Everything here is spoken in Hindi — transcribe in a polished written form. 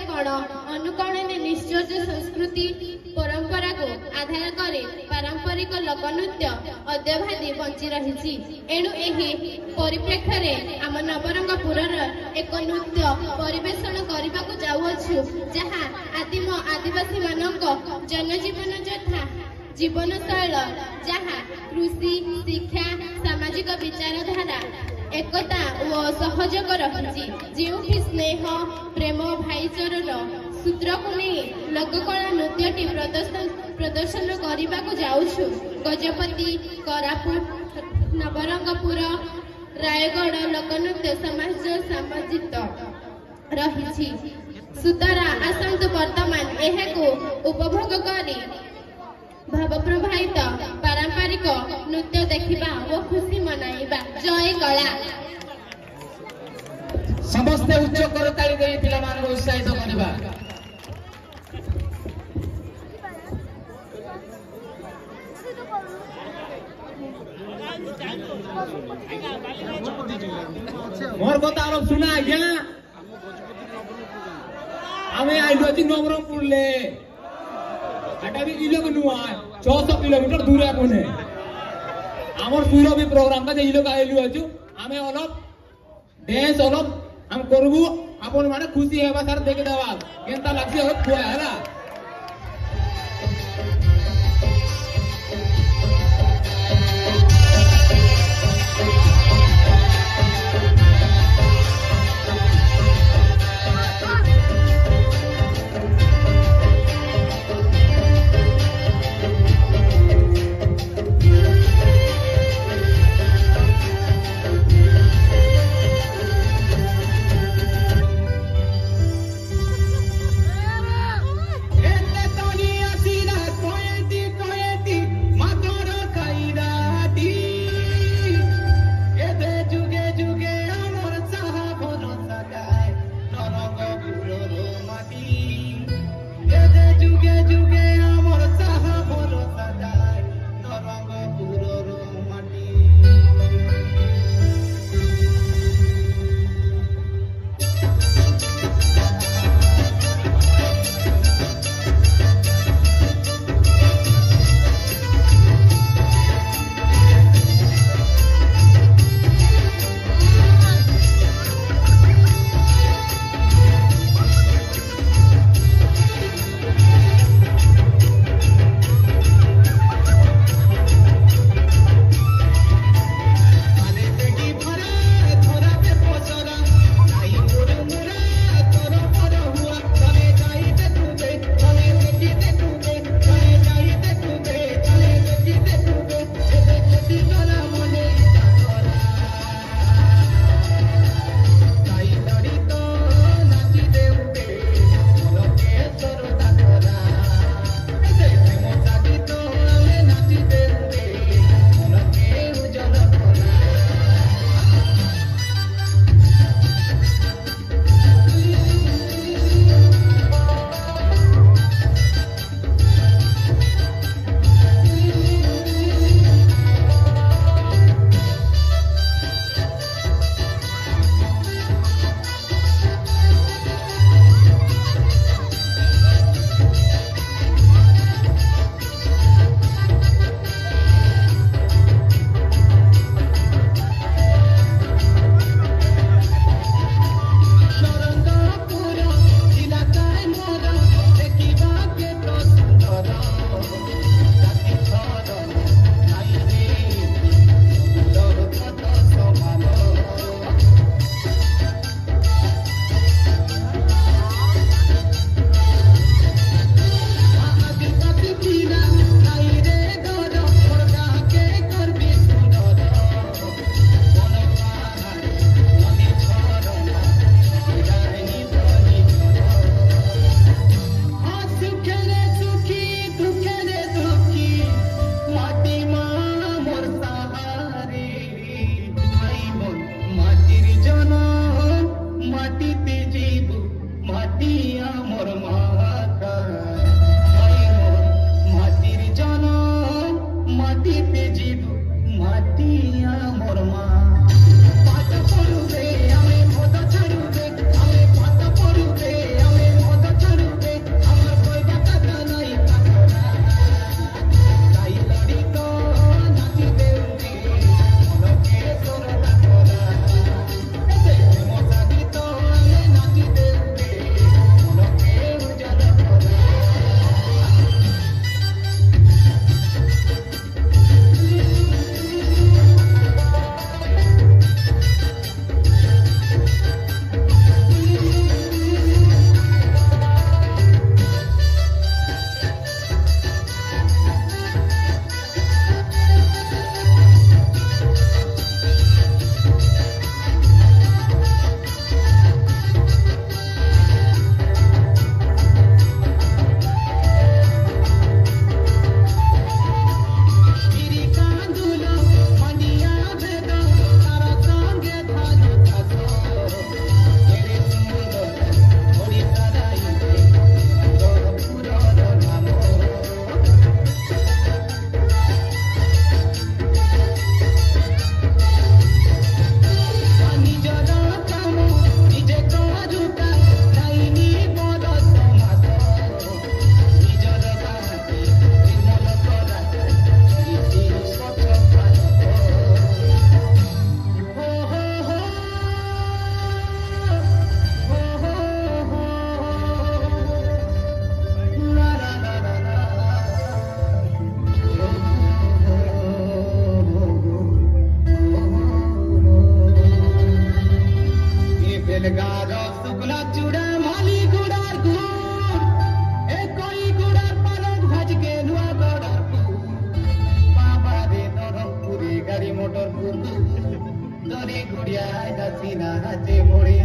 कण अनुकरण निश्चय संस्कृति परंपरा को आधार करे पारंपरिक लोकनृत्य अद्यावधि बंची रही। एणु एही परिप्रेक्षी में आम नवरंगपुरर एक नृत्य परिवेषण करने को जाऊछु जहाँ आदिम आदिवासी मानक जनजीवन यथा जीवन शैल जहाँ कृषि शिक्षा सामाजिक विचारधारा एकता और सहयोग रही जो स्नेह प्रेम भाईचार सूत्र को नहीं लोककला नृत्यटी प्रदर्शन करने को जाऊछु। गजपति कोरापुट नवरंगपुर रायगढ़ लोकनृत्य समाज सामाजिक रही। सुतरा आसतु वर्तमान यह उपभोग करी भाव प्रभावित पारंपरिक नृत्य देखा और खुशी मनाइबा। जय कला। समस्ते उच्च करताली दे पिला मान उत्साहित करबा। मोर कथा आरो सुना आज्ञा आमे आइलो ती नवरंगपुर ले आटा भी इलो नुआ 600 किलोमीटर दूर है कोने आमर सुरो भी प्रोग्राम का इलो का आइलो आजु आमे अलप डेंस अलप हम करबू आपन माने खुशी हेबा सर देख देवा केनता लागसी हो खुआ हैला। मारो शुक्ला चूड़ा माली गुड़ार गुड़ ए कोई गुड़ार पालक भाज के नुआ गड़ार बाबा रे नरम पुरी गाड़ी मोटर पुर दरे गुड़िया दासीना हाथे मोड़े